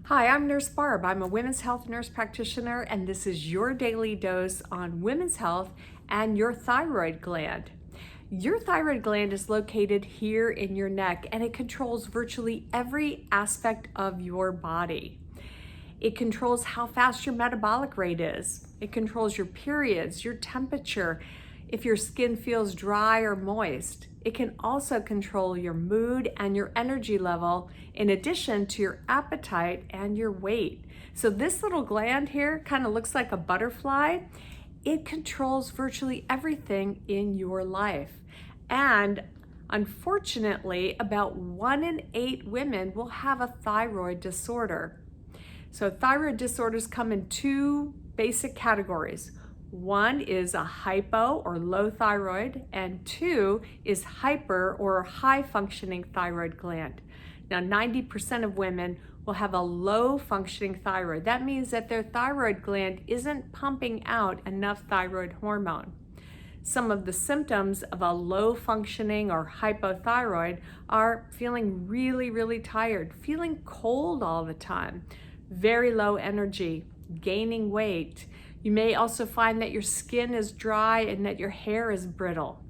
Hi, I'm Nurse Barb. I'm a women's health nurse practitioner, and this is your daily dose on women's health and your thyroid gland. Your thyroid gland is located here in your neck, and it controls virtually every aspect of your body. It controls how fast your metabolic rate is. It controls your periods, your temperature, if your skin feels dry or moist. It can also control your mood and your energy level, in addition to your appetite and your weight. So this little gland here kind of looks like a butterfly. It controls virtually everything in your life. And unfortunately, about 1 in 8 women will have a thyroid disorder. So thyroid disorders come in 2 basic categories. One is a hypo or low thyroid, and 2 is hyper or high functioning thyroid gland. Now, 90% of women will have a low functioning thyroid. That means that their thyroid gland isn't pumping out enough thyroid hormone. Some of the symptoms of a low functioning or hypothyroid are feeling really tired, feeling cold all the time, very low energy, gaining weight. You may also find that your skin is dry and that your hair is brittle.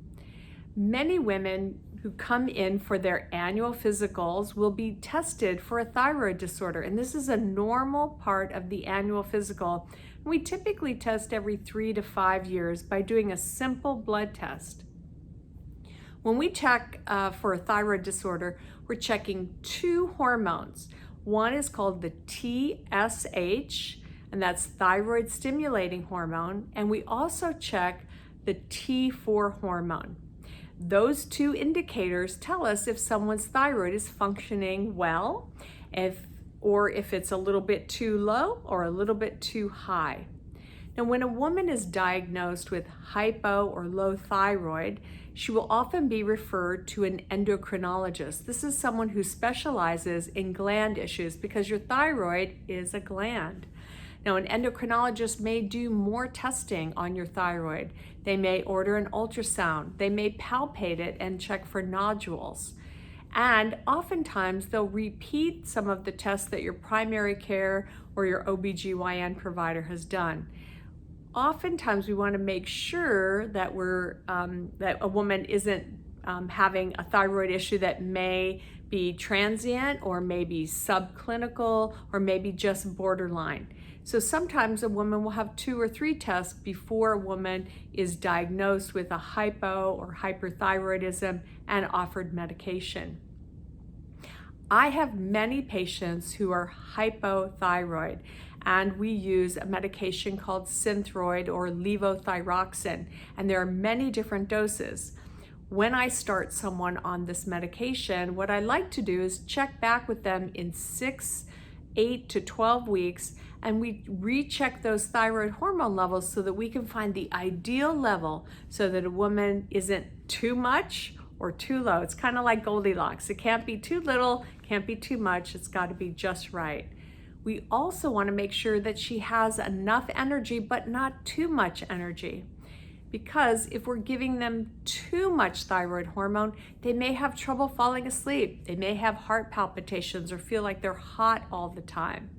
Many women who come in for their annual physicals will be tested for a thyroid disorder, and this is a normal part of the annual physical. We typically test every 3 to 5 years by doing a simple blood test. When we check for a thyroid disorder, we're checking 2 hormones. One is called the TSH, and that's thyroid stimulating hormone, and we also check the T4 hormone. Those 2 indicators tell us if someone's thyroid is functioning well, or if it's a little bit too low or a little bit too high. Now, when a woman is diagnosed with hypo or low thyroid, she will often be referred to an endocrinologist. This is someone who specializes in gland issues because your thyroid is a gland. Now, an endocrinologist may do more testing on your thyroid. They may order an ultrasound. They may palpate it and check for nodules. And oftentimes they'll repeat some of the tests that your primary care or your OBGYN provider has done. Oftentimes we want to make sure that that a woman isn't having a thyroid issue that may be transient or maybe subclinical or maybe just borderline. So sometimes a woman will have 2 or 3 tests before a woman is diagnosed with a hypo or hyperthyroidism and offered medication. I have many patients who are hypothyroid, and we use a medication called Synthroid or levothyroxine, and there are many different doses. When I start someone on this medication, what I like to do is check back with them in 6, 8 to 12 weeks, and we recheck those thyroid hormone levels so that we can find the ideal level so that a woman isn't too much or too low. It's kind of like Goldilocks. It can't be too little, can't be too much. It's got to be just right. We also want to make sure that she has enough energy, but not too much energy. Because if we're giving them too much thyroid hormone, they may have trouble falling asleep. They may have heart palpitations or feel like they're hot all the time.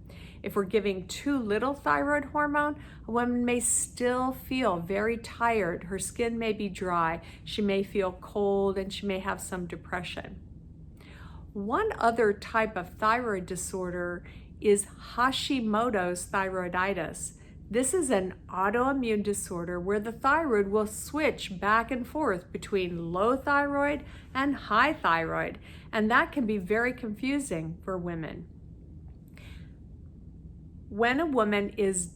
If we're giving too little thyroid hormone, a woman may still feel very tired. Her skin may be dry. She may feel cold, and she may have some depression. One other type of thyroid disorder is Hashimoto's thyroiditis. This is an autoimmune disorder where the thyroid will switch back and forth between low thyroid and high thyroid, and that can be very confusing for women. When a woman is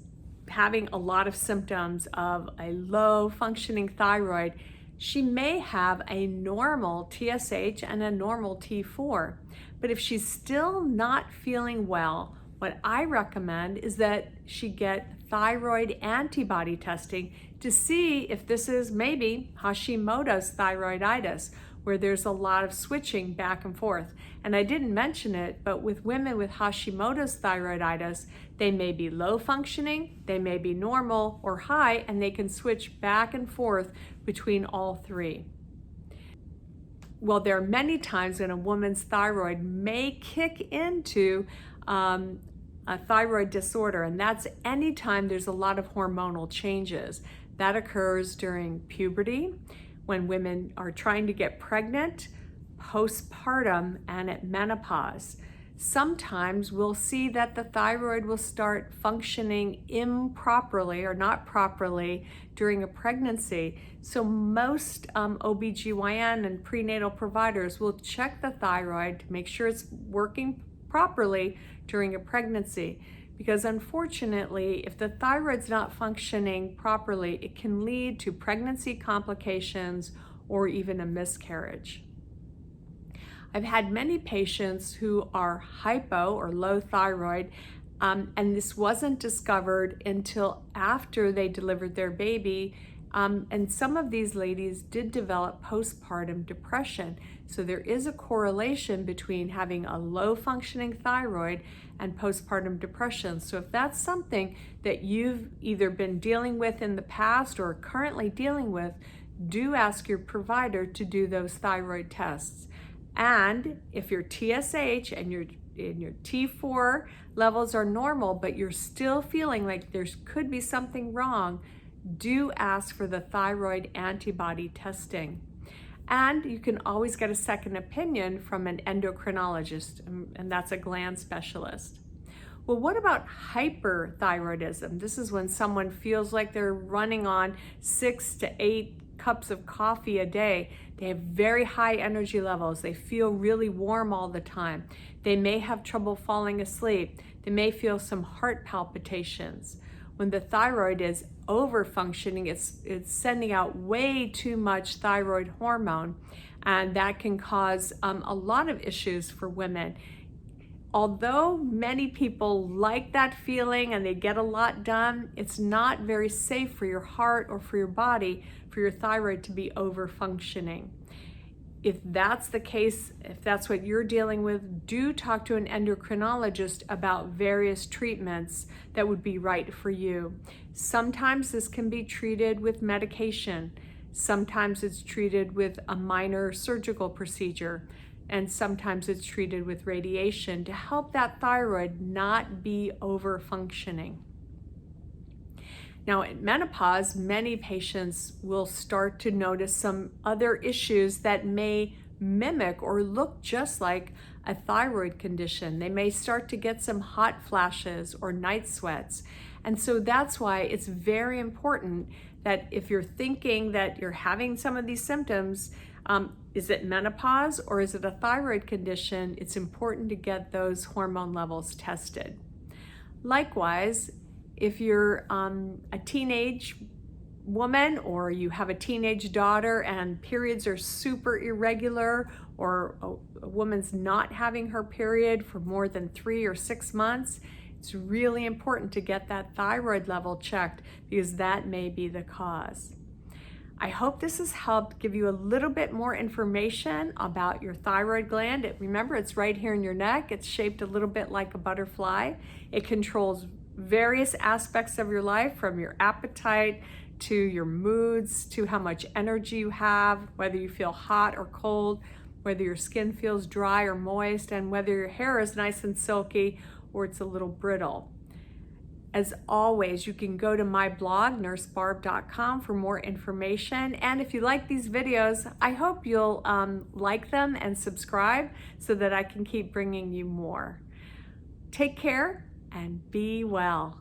having a lot of symptoms of a low functioning thyroid, she may have a normal TSH and a normal T4. But if she's still not feeling well, what I recommend is that she get thyroid antibody testing to see if this is maybe Hashimoto's thyroiditis, where there's a lot of switching back and forth. And I didn't mention it, but with women with Hashimoto's thyroiditis, they may be low functioning, they may be normal or high, and they can switch back and forth between all 3. Well, there are many times when a woman's thyroid may kick into a thyroid disorder, and that's anytime there's a lot of hormonal changes. That occurs during puberty, when women are trying to get pregnant, postpartum, and at menopause. Sometimes we'll see that the thyroid will start functioning improperly or not properly during a pregnancy. So most OBGYN and prenatal providers will check the thyroid to make sure it's working properly during a pregnancy. Because unfortunately, if the thyroid's not functioning properly, it can lead to pregnancy complications or even a miscarriage. I've had many patients who are hypo or low thyroid, and this wasn't discovered until after they delivered their baby. And some of these ladies did develop postpartum depression. So there is a correlation between having a low functioning thyroid and postpartum depression. So if that's something that you've either been dealing with in the past or currently dealing with, do ask your provider to do those thyroid tests. And if your TSH and your T4 levels are normal, but you're still feeling like there could be something wrong, do ask for the thyroid antibody testing. And you can always get a second opinion from an endocrinologist, and that's a gland specialist. Well, what about hyperthyroidism? This is when someone feels like they're running on 6 to 8 cups of coffee a day. They have very high energy levels. They feel really warm all the time. They may have trouble falling asleep. They may feel some heart palpitations. When the thyroid is over functioning, it's sending out way too much thyroid hormone, and that can cause a lot of issues for women. Although many people like that feeling and they get a lot done, it's not very safe for your heart or for your body for your thyroid to be over functioning. If that's the case, if that's what you're dealing with, do talk to an endocrinologist about various treatments that would be right for you. Sometimes this can be treated with medication. Sometimes it's treated with a minor surgical procedure. And sometimes it's treated with radiation to help that thyroid not be over functioning. Now, in menopause, many patients will start to notice some other issues that may mimic or look just like a thyroid condition. They may start to get some hot flashes or night sweats. And so that's why it's very important that if you're thinking that you're having some of these symptoms, is it menopause or is it a thyroid condition? It's important to get those hormone levels tested. Likewise, if you're a teenage woman or you have a teenage daughter and periods are super irregular, or a woman's not having her period for more than 3 or 6 months, it's really important to get that thyroid level checked because that may be the cause. I hope this has helped give you a little bit more information about your thyroid gland. Remember, it's right here in your neck. It's shaped a little bit like a butterfly. It controls various aspects of your life, from your appetite to your moods, to how much energy you have, whether you feel hot or cold, whether your skin feels dry or moist, and whether your hair is nice and silky or it's a little brittle. As always, you can go to my blog, nursebarb.com, for more information. And if you like these videos, I hope you'll like them and subscribe so that I can keep bringing you more. Take care and be well.